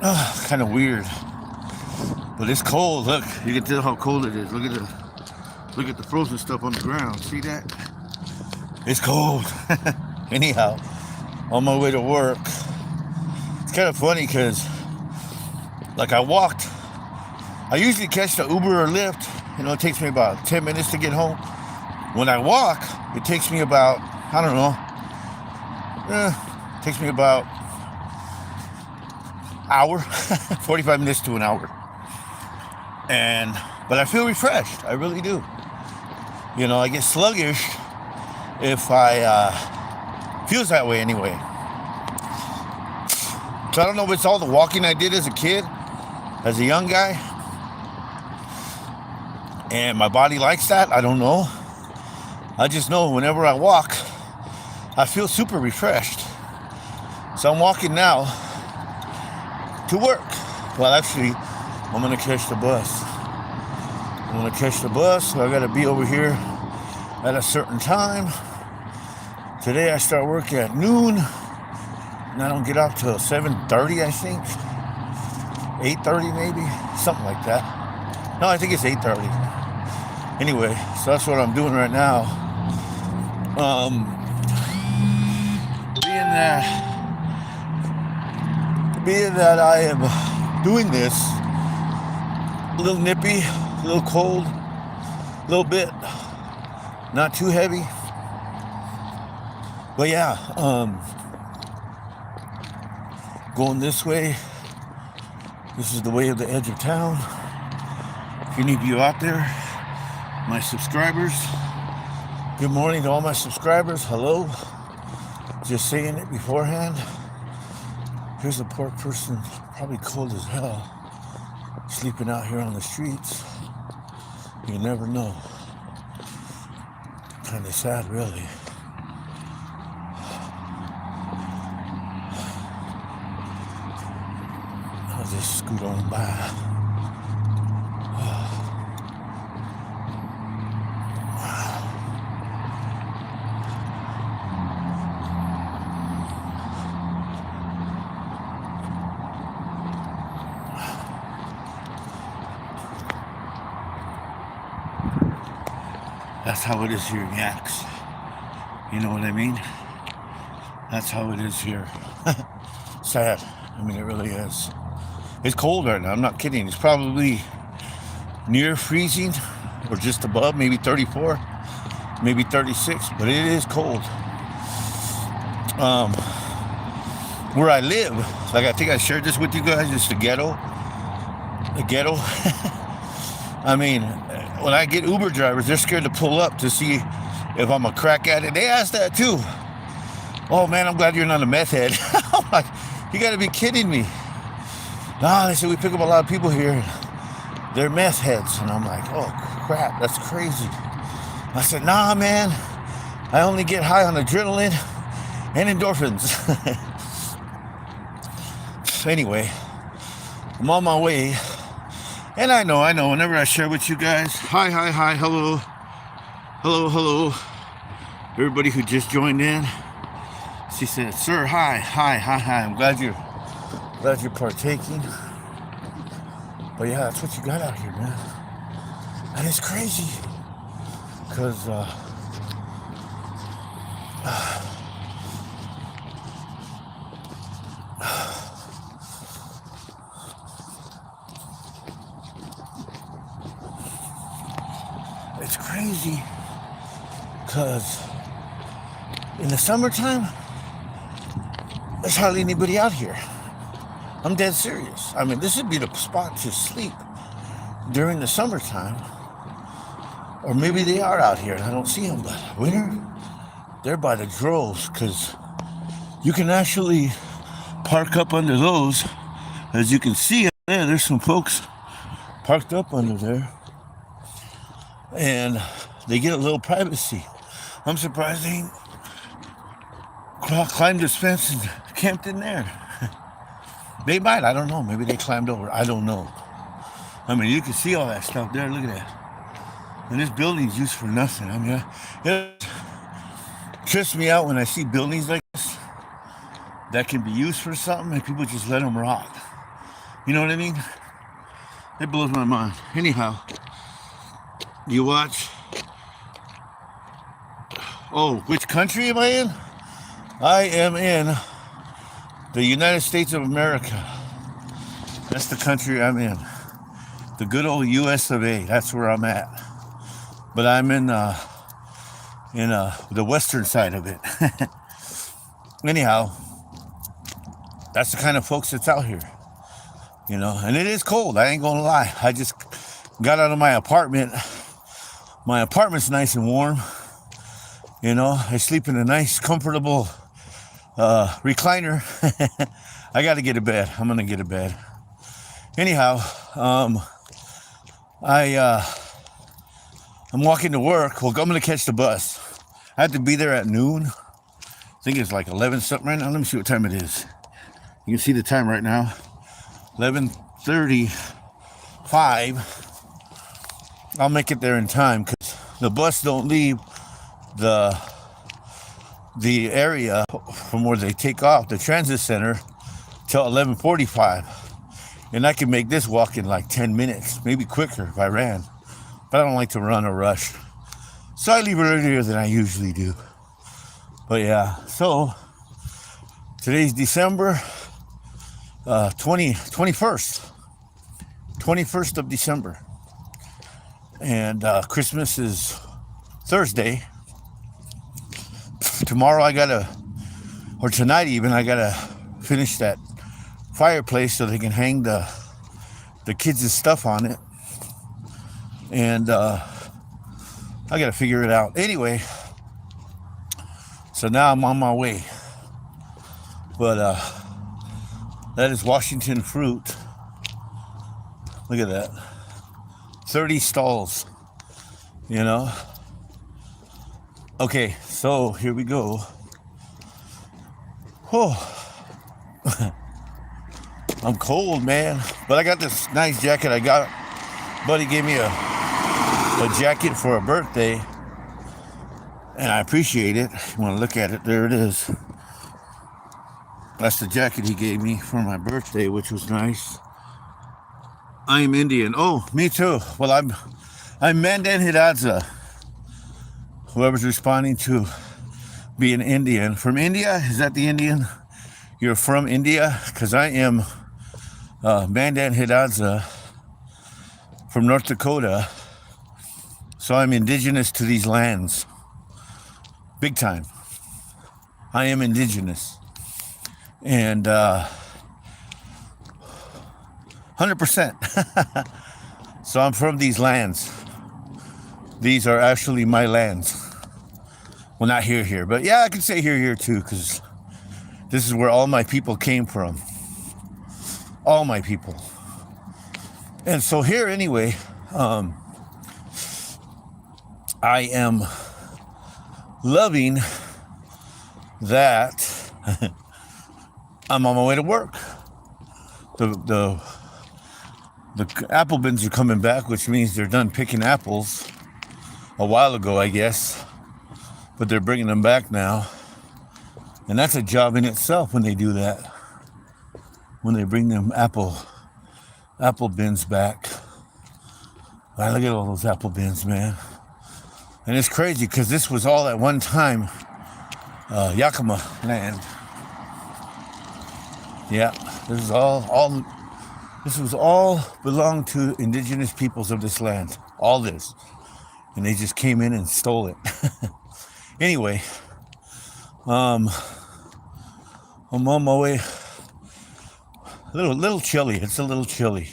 Kind of weird, but it's cold. Look, you can tell how cold it is. Look at the frozen stuff on the ground. See that? It's cold. Anyhow, on my way to work, it's kind of funny because, like, I usually catch the Uber or Lyft. It takes me about 10 minutes to get home. When I walk, it takes me about, I don't know, it takes me about hour, 45 minutes to an hour. But I feel refreshed. I really do. I get sluggish if feels that way anyway. So I don't know if it's all the walking I did as a kid, as a young guy, and my body likes that. I don't know. I just know whenever I walk, I feel super refreshed. So I'm walking now to work. Well, actually, I'm gonna catch the bus. So I gotta be over here at a certain time. Today I start work at noon, and I don't get off till 7:30, I think. 8:30 maybe, something like that. No, I think it's 8:30. Anyway, so that's what I'm doing right now. Being that I am doing this, a little nippy, a little cold, a little bit, not too heavy. But yeah, going this way. This is the way of the edge of town. If any of you out there, my subscribers, good morning to all my subscribers. Hello. Just saying it beforehand. Here's a poor person, probably cold as hell, sleeping out here on the streets. You never know. Kind of sad, really. I'll just scoot on by. That's how it is here in Yaks. You know what I mean? That's how it is here. Sad. I mean, it really is. It's cold right now. I'm not kidding. It's probably near freezing or just above, maybe 34, maybe 36, but it is cold. Where I live, like I think I shared this with you guys, it's the ghetto. The ghetto. I mean, when I get Uber drivers, they're scared to pull up to see if I'm a crack addict. They ask that too. Oh man, I'm glad you're not a meth head. I'm like, you gotta be kidding me. Nah, they said we pick up a lot of people here. They're meth heads. And I'm like, oh crap, that's crazy. I said, nah man, I only get high on adrenaline and endorphins. Anyway, I'm on my way. And I know, whenever I share with you guys, hi, hello, everybody who just joined in. She said, sir, hi, I'm glad you're partaking. But yeah, that's what you got out here, man. And it's crazy, because, it's crazy, because in the summertime, there's hardly anybody out here. I'm dead serious. I mean, this would be the spot to sleep during the summertime. Or maybe they are out here and I don't see them, but winter, they're by the droves, because you can actually park up under those. As you can see there's some folks parked up under there. And they get a little privacy. I'm surprised they ain't climbed this fence and camped in there. They might, I don't know. Maybe they climbed over. I don't know. I mean, you can see all that stuff there. Look at that. And this building's used for nothing. I mean, it trips me out when I see buildings like this that can be used for something and people just let them rot. You know what I mean? It blows my mind. Anyhow, you watch. Oh, which country am I in? I am in the United States of America. That's the country I'm in. The good old US of A. That's where I'm at. But I'm in the western side of it. Anyhow, that's the kind of folks that's out here. You know, and it is cold. I ain't gonna lie. I just got out of my apartment. My apartment's nice and warm. You know, I sleep in a nice, comfortable recliner. I got to get a bed. I'm gonna get a bed. Anyhow, I'm walking to work. Well, I'm gonna catch the bus. I have to be there at noon. I think it's like 11 something right now. Let me see what time it is. You can see the time right now. 11:35. I'll make it there in time because the bus don't leave the area from where they take off, the transit center, till 11:45. And I can make this walk in like 10 minutes, maybe quicker if I ran. But I don't like to run or rush. So I leave earlier than I usually do. But yeah, so today's December 21st of December. And Christmas is Thursday. Tomorrow or tonight even, I gotta finish that fireplace so they can hang the kids' stuff on it. And I gotta figure it out. Anyway, so now I'm on my way. But that is Washington fruit. Look at that. 30 stalls, you know. Okay, so here we go. Oh, I'm cold, man. But I got this nice jacket. Buddy gave me a jacket for a birthday. And I appreciate it. You want to look at it? There it is. That's the jacket he gave me for my birthday, which was nice. I am Indian. Oh, me too. Well, I'm Mandan Hidatsa. Whoever's responding to being Indian. From India? Is that the Indian? You're from India? Because I am Mandan Hidatsa from North Dakota. So I'm indigenous to these lands. Big time. I am indigenous. And 100%. So I'm from these lands. These are actually my lands. Well, not here, but yeah, I can say here too, because this is where all my people came from. All my people. And so here, anyway, I am loving that I'm on my way to work. The apple bins are coming back, which means they're done picking apples a while ago, I guess. But they're bringing them back now. And that's a job in itself when they do that. When they bring them apple bins back. Wow, look at all those apple bins, man. And it's crazy because this was all at one time Yakima land. Yeah, this was all belonged to indigenous peoples of this land. All this. And they just came in and stole it. Anyway, I'm on my way. A little chilly. It's a little chilly.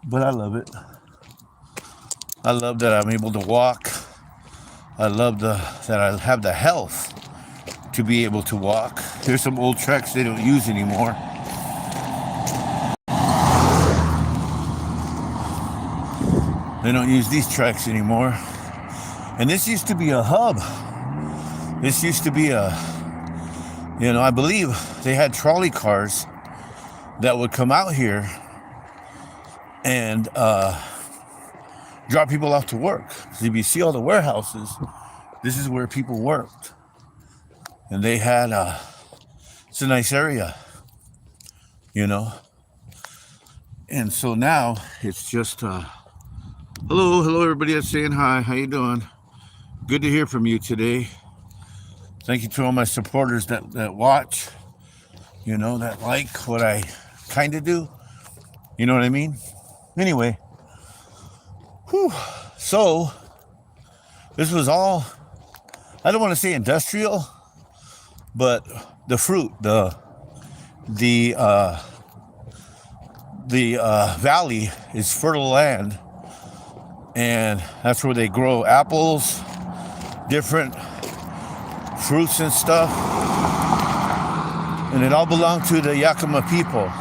But I love it. I love that I'm able to walk. I love that I have the health to be able to walk. There's some old tracks they don't use anymore. They don't use these tracks anymore. And this used to be a hub. This used to be I believe they had trolley cars that would come out here and drop people off to work. So if you see all the warehouses, this is where people worked. And they had, it's a nice area, you know. And so now it's just hello everybody that's saying hi. How you doing? Good to hear from you today. Thank you to all my supporters that watch, that like what I kind of do. You know what I mean? Anyway, so this was all, I don't want to say industrial, but the fruit, the valley is fertile land, and that's where they grow apples, different fruits and stuff, and it all belonged to the Yakima people.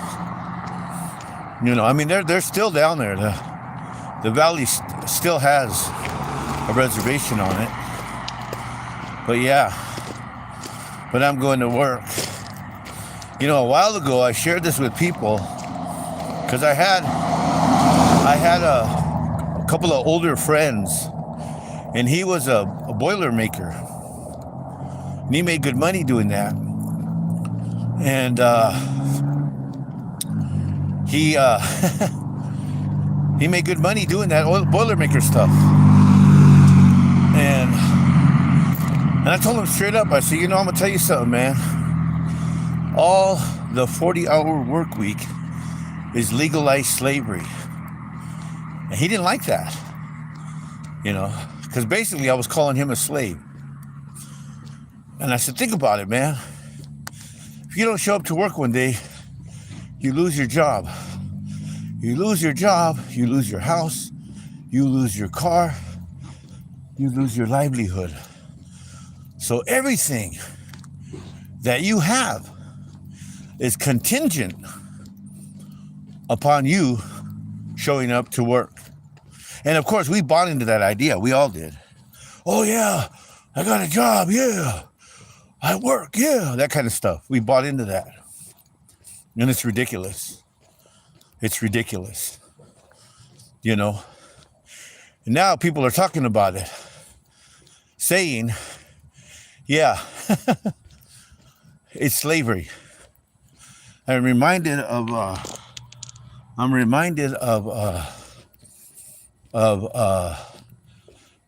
They're still down there. The valley still has a reservation on it. But I'm going to work. A while ago I shared this with people because I had a couple of older friends, and he was a boiler maker, and he made good money doing that. And he made good money doing that boiler maker stuff. And I told him straight up, I said, I'm gonna tell you something, man. All the 40-hour work week is legalized slavery. And he didn't like that, because basically I was calling him a slave. And I said, think about it, man. If you don't show up to work one day, you lose your job. You lose your job, you lose your house, you lose your car, you lose your livelihood. So everything that you have is contingent upon you showing up to work. And of course, we bought into that idea. We all did. Oh yeah, I got a job. Yeah, I work. Yeah, that kind of stuff. We bought into that. And it's ridiculous. It's ridiculous. And now people are talking about it, saying, yeah, it's slavery. I'm reminded of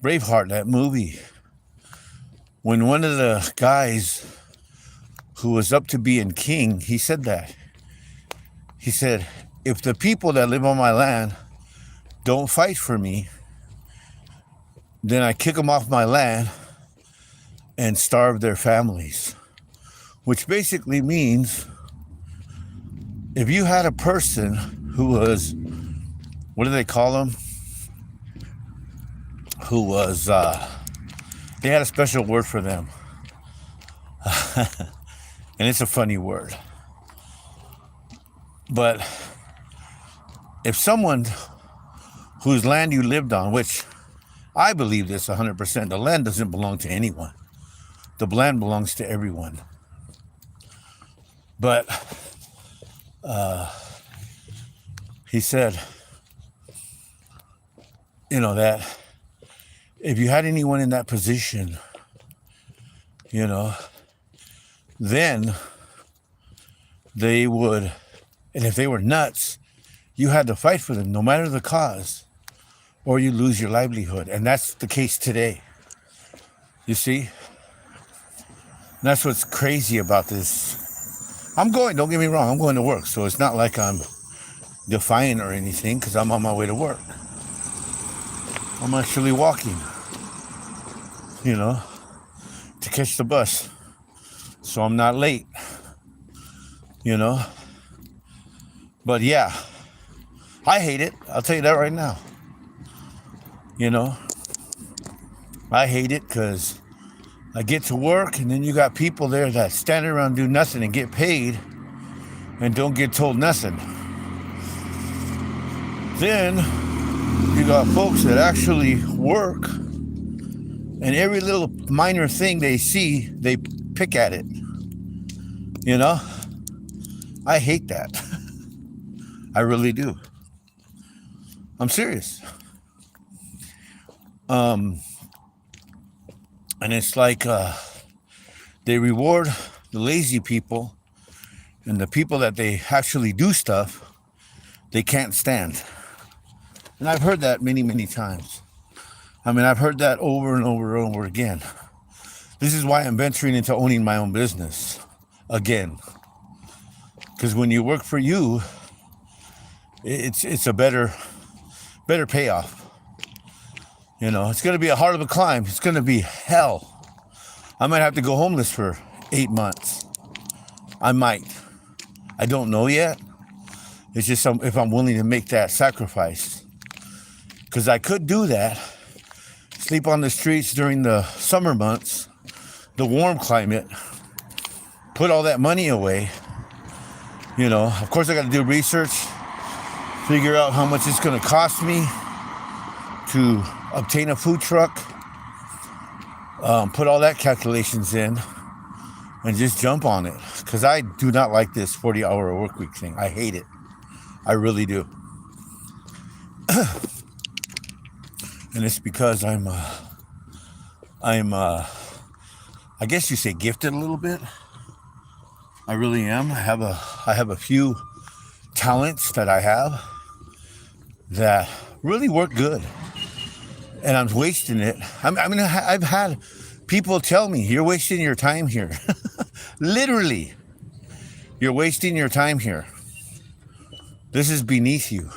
Braveheart, that movie, when one of the guys who was up to being king, he said that. He said, if the people that live on my land don't fight for me, then I kick them off my land and starve their families. Which basically means if you had a person who was, what do they call them? Who was, they had a special word for them. And it's a funny word. But if someone whose land you lived on, which I believe this 100%, the land doesn't belong to anyone. The land belongs to everyone. But he said, that if you had anyone in that position, then they would, and if they were nuts, you had to fight for them no matter the cause, or you lose your livelihood. And that's the case today. You see? That's what's crazy about this. Don't get me wrong, I'm going to work, so it's not like I'm defiant or anything, because I'm on my way to work. I'm actually walking, to catch the bus, so I'm not late, But yeah, I hate it. I'll tell you that right now. I hate it because I get to work, and then you got people there that stand around, do nothing, and get paid and don't get told nothing. Then you got folks that actually work, and every little minor thing they see, they pick at it. I hate that. I really do. I'm serious. And it's like they reward the lazy people, and the people that they actually do stuff, they can't stand. And I've heard that many, many times. I mean, I've heard that over and over and over again. This is why I'm venturing into owning my own business again. Because when you work for you, it's a better payoff. You know, it's going to be a hard of a climb. It's going to be hell. I might have to go homeless for 8 months. I might. I don't know yet. It's just if I'm willing to make that sacrifice. Because I could do that. Sleep on the streets during the summer months, the warm climate, put all that money away. You know, of course I got to do research, figure out how much it's going to cost me to obtain a food truck, put all that calculations in, and just jump on it. Because I do not like this 40-hour work week thing. I hate it. I really do. And it's because I guess you say gifted a little bit. I really am. I have a few talents that I have that really work good. And I'm wasting it. I mean, I've had people tell me, you're wasting your time here. Literally, you're wasting your time here. This is beneath you.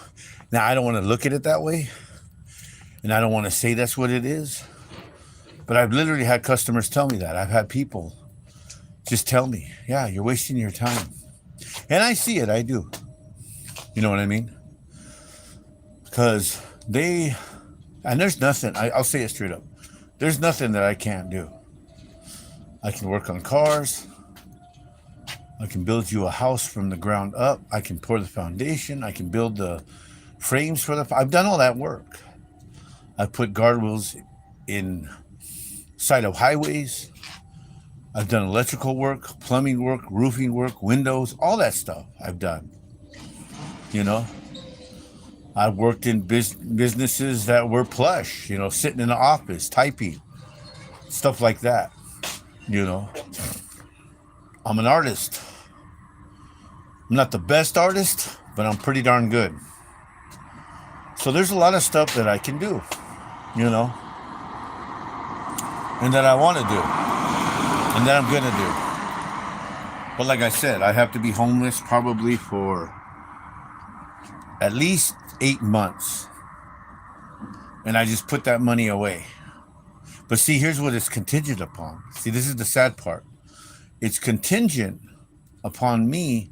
Now, I don't want to look at it that way. And I don't want to say that's what it is. But I've literally had customers tell me that. I've had people just tell me, yeah, you're wasting your time. And I see it. I do. You know what I mean? Because and there's nothing, I'll say it straight up. There's nothing that I can't do. I can work on cars. I can build you a house from the ground up. I can pour the foundation. I can build the frames for I've done all that work. I've put guardrails in side of highways. I've done electrical work, plumbing work, roofing work, windows, all that stuff I've done. You know, I've worked in businesses that were plush, you know, sitting in the office, typing, stuff like that. You know, I'm an artist. I'm not the best artist, but I'm pretty darn good. So there's a lot of stuff that I can do, you know, and that I want to do, and that I'm going to do. But like I said, I have to be homeless probably for at least 8 months. And I just put that money away. But see, here's what it's contingent upon. See, this is the sad part. It's contingent upon me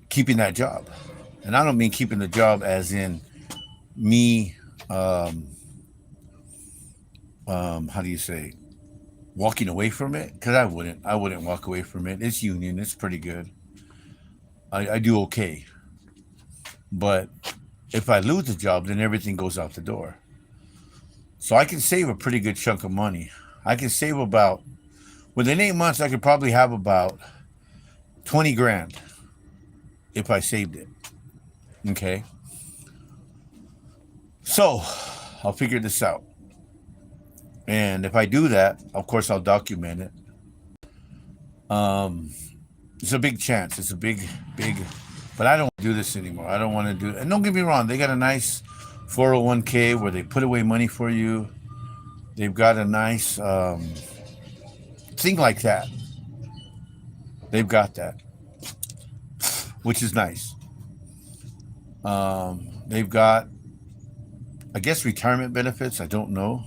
keeping that job. And I don't mean keeping the job as in me, how do you say, walking away from it? Because I wouldn't walk away from it. It's union. It's pretty good. I do okay. But if I lose the job, then everything goes out the door. So I can save a pretty good chunk of money. I can save about, within 8 months, I could probably have about 20 grand if I saved it. Okay. So I'll figure this out. And if I do that, of course, I'll document it. It's a big chance. It's a big, but I don't want to do this anymore. I don't want to do it. And don't get me wrong. They got a nice 401k where they put away money for you. They've got a nice thing like that. They've got that, which is nice. They've got, I guess, retirement benefits. I don't know.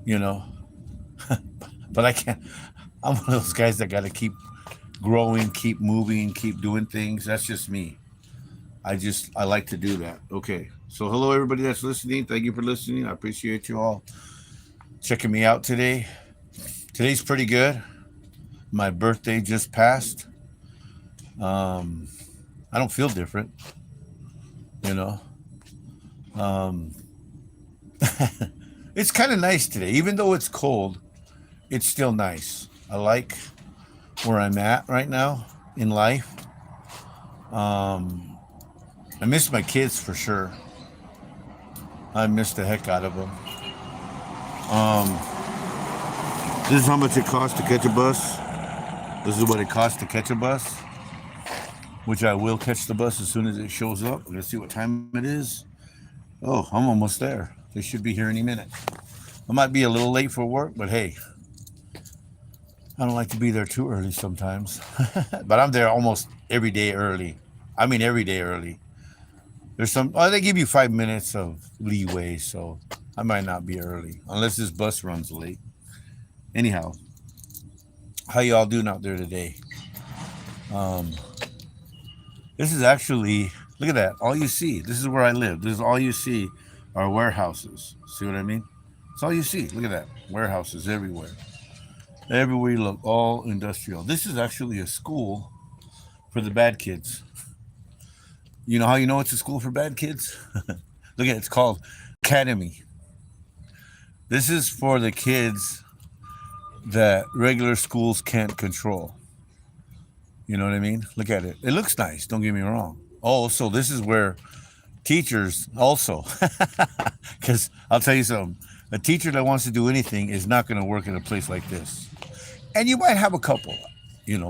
You know, but I can't. I'm one of those guys that got to keep growing, keep moving, keep doing things. That's just me. I like to do that. Okay. So hello, everybody that's listening. Thank you for listening. I appreciate you all checking me out today. Today's pretty good. My birthday just passed. I don't feel different, you know. It's kind of nice today. Even though it's cold, it's still nice. I like where I'm at right now in life. I miss my kids for sure. I miss the heck out of them. This is how much it costs to catch a bus. This is what it costs to catch a bus, which I will catch the bus as soon as it shows up. Let's see what time it is. Oh, I'm almost there. They should be here any minute. I might be a little late for work, but hey, I don't like to be there too early sometimes. But I'm there almost every day early. I mean, every day early. There's some, oh, they give you 5 minutes of leeway, so I might not be early unless this bus runs late. Anyhow, how y'all doing out there today? Um, this is actually, look at that. All you see, this is where I live. This is all you see are warehouses. See what I mean? It's all you see. Look at that. Warehouses everywhere. Everywhere you look, all industrial. This is actually a school for the bad kids. You know how you know it's a school for bad kids? Look at it. It's called Academy. This is for the kids that regular schools can't control. You know what I mean? Look at it. It looks nice. Don't get me wrong. Oh, so this is where teachers also, because I'll tell you something. A teacher that wants to do anything is not going to work in a place like this. And you might have a couple,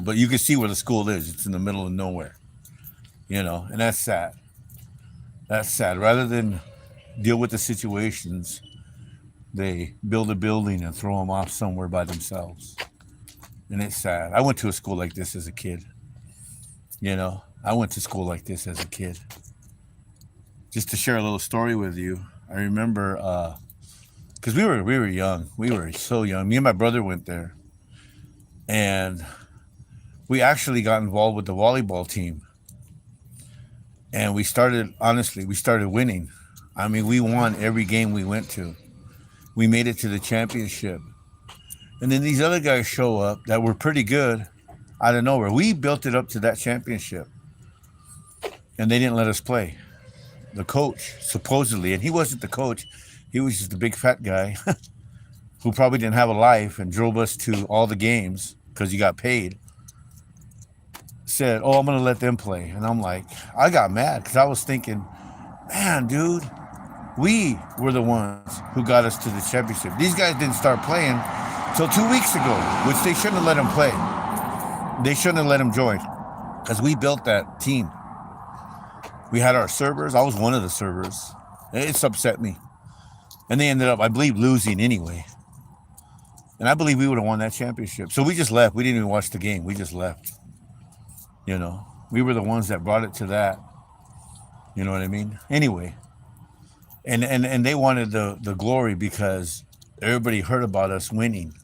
but you can see where the school is. It's in the middle of nowhere, and that's sad. That's sad. Rather than deal with the situations, they build a building and throw them off somewhere by themselves. And it's sad. I went to a school like this as a kid. I went to school like this as a kid. Just to share a little story with you, I remember, because we were young. We were so young. Me and my brother went there. And we actually got involved with the volleyball team. And we started winning. I mean, we won every game we went to. We made it to the championship. And then these other guys show up that were pretty good out of nowhere. We built it up to that championship. And they didn't let us play. The coach, supposedly, and he wasn't the coach. He was just a big fat guy who probably didn't have a life and drove us to all the games because he got paid. Said, I'm going to let them play. And I'm like, I got mad because I was thinking, man, dude, we were the ones who got us to the championship. These guys didn't start playing till 2 weeks ago, which they shouldn't have let them play. They shouldn't have let them join because we built that team. We had our servers. I was one of the servers. It's upset me. And they ended up, I believe, losing anyway. And I believe we would have won that championship. So we just left. We didn't even watch the game. We just left. We were the ones that brought it to that. You know what I mean? Anyway. And they wanted the glory because everybody heard about us winning.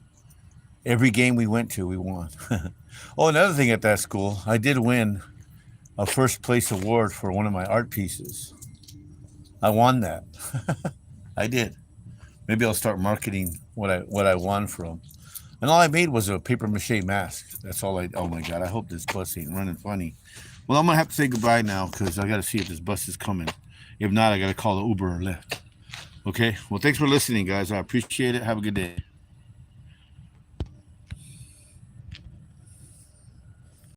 Every game we went to, we won. Oh, another thing at that school, I did win a first place award for one of my art pieces. I won that. I did. Maybe I'll start marketing what I won from. And all I made was a paper mache mask. That's all oh my God, I hope this bus ain't running funny. Well, I'm going to have to say goodbye now because I got to see if this bus is coming. If not, I got to call the Uber or Lyft. Okay? Well, thanks for listening, guys. I appreciate it. Have a good day.